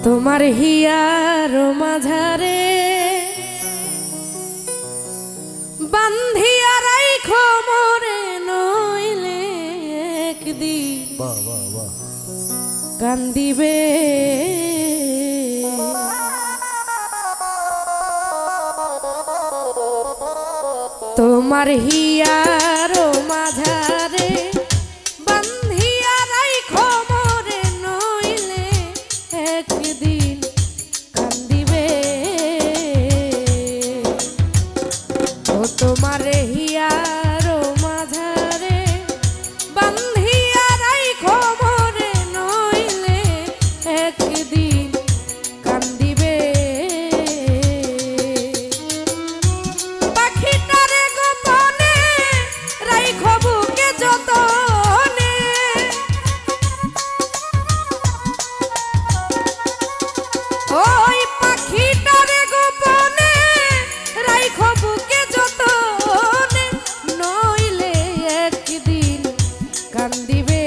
তোমার হিয়ার মাঝারে বান্ধিয়া রাইখো মোরে নইলে একদিন কান্দিবে তোমার হিয়ার মাঝারে বান্ধিয়া রাইখো মোরে নইলে একদিন কান্দিবে ও তোমার হিয়ার মাঝারে বান্ধিয়া রাইখো মোরে নইলে একদিন কান্দিবে পাখিটারে গোপনে রাইখো বুকে যতনে ওই পাখিটারে গোপনে রাইখো বুকে যতনে নইলে একদিন কান্দিবে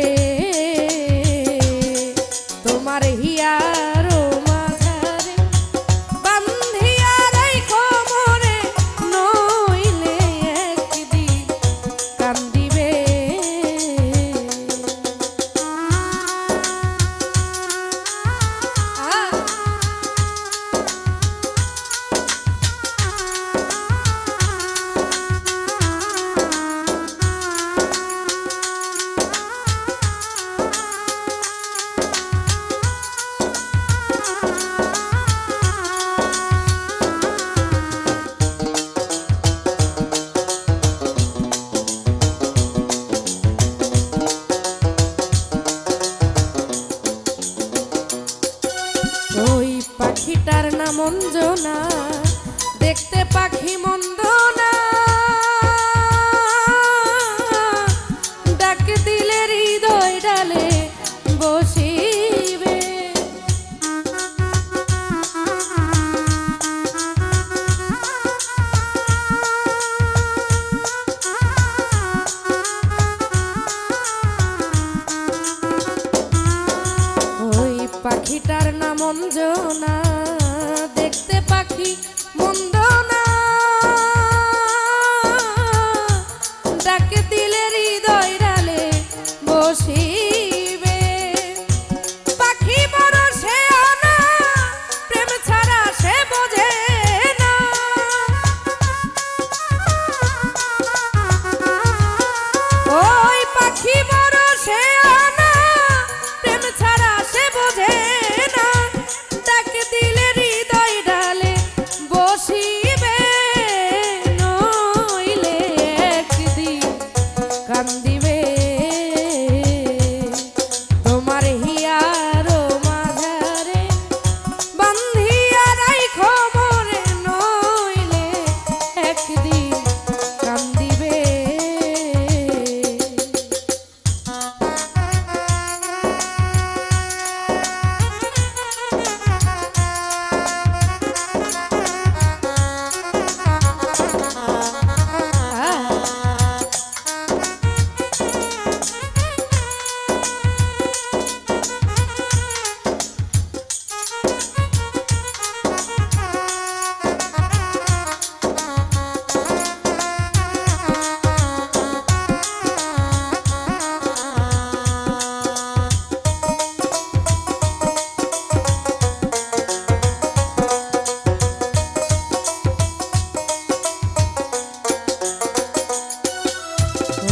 তোমার হিয়ার মাঝারে বান্ধিয়া রাইখো মোরে নইলে একদিন কান্দিবে ওই পাখিটার নাম অঞ্জনা দেখতে পাখি মন্দ না ডাক দিলে হৃদয় ডালে বসিবে ওই পাখিটার নাম অঞ্জনা দেখতে পাখি মন্দ না ডাক দিলে হৃদয় ডালে বসিবে পাখি বড় সে আনা প্রেম ছাড়া সে বোঝে না ওই পাখি বড় সে আনা প্রেম ছাড়া সে বোঝে না ডাক দিলে হৃদয় ডালে বসিবে নইলে একদিন কান্দিবে তোমার হিয়ার মাঝারে বান্ধিয়া রাইখো মোরে নইলে একদিন কান্দিবে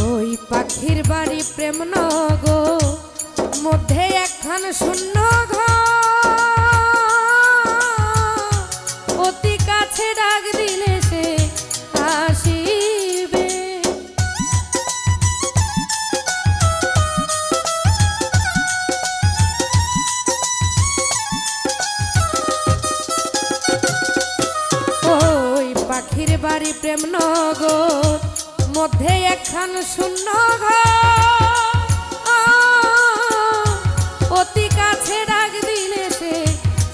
ওই পাখির বাড়ি প্রেম নগর মধ্যে একখান শূন্য ঘর অতি কাছে ডাক দিলে সে আসিবে ওই পাখির বাড়ি প্রেম নগর মধ্যে একখান শূন্য ঘর অতি কাছে ডাক দিলে সে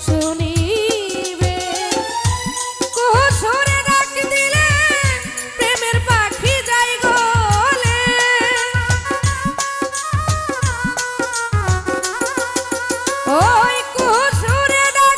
শুনিবে কুহুসুরে ডাক দিলে প্রেমের পাখি যাই গলে ওই কুহুসুরে ডাক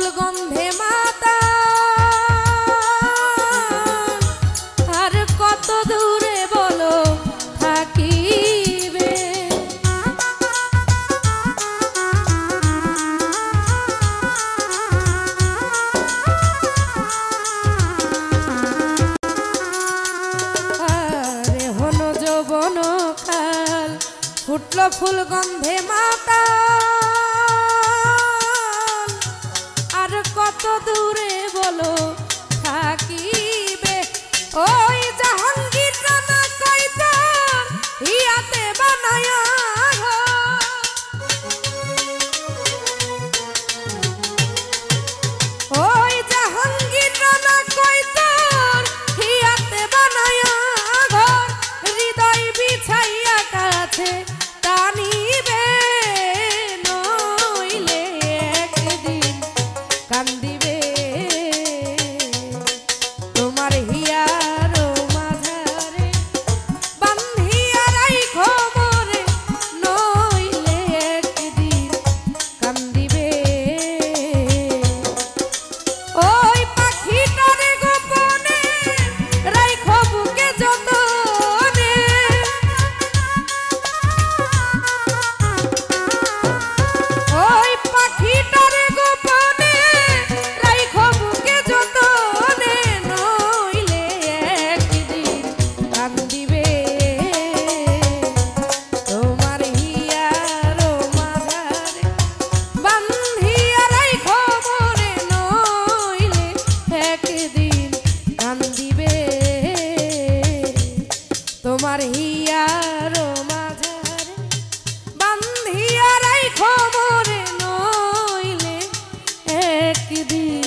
ফুল গন্ধে মাতা আর কত দূরে বলো থাকিবে আরে হলো যৌবন কাল ফুটলো ফুল গন্ধে মাতা আর কত দূরে বলো থাকিবে ওই জাহাঙ্গীর রানা কয়তার হিয়াতে বানায়া ওই জাহাঙ্গীর রানা কয়তার হিয়াতে বানায়া ঘর হৃদয় বিছাইয়া কাছে টানিবে নইলে একদিন কান্দিবে তোমার হিয়ার মাঝারে বান্ধিয়া রাইখো মোরে নইলে একদিন কান্দিবে ওই পাখিটারে গোপনে রাইখো বুকে যতনে ওই পাখিটারে গোপনে রাইখো বুকে যতনে নইলে একদিন কান্দিবে তোমার হিয়ার মাঝারে বান্ধিয়া রাইখো মোরে নইলে একদিন কান্দিবে তোমার হিয়ার মাঝারে বান্ধিয়া রাইখো মোরে নইলে একদিন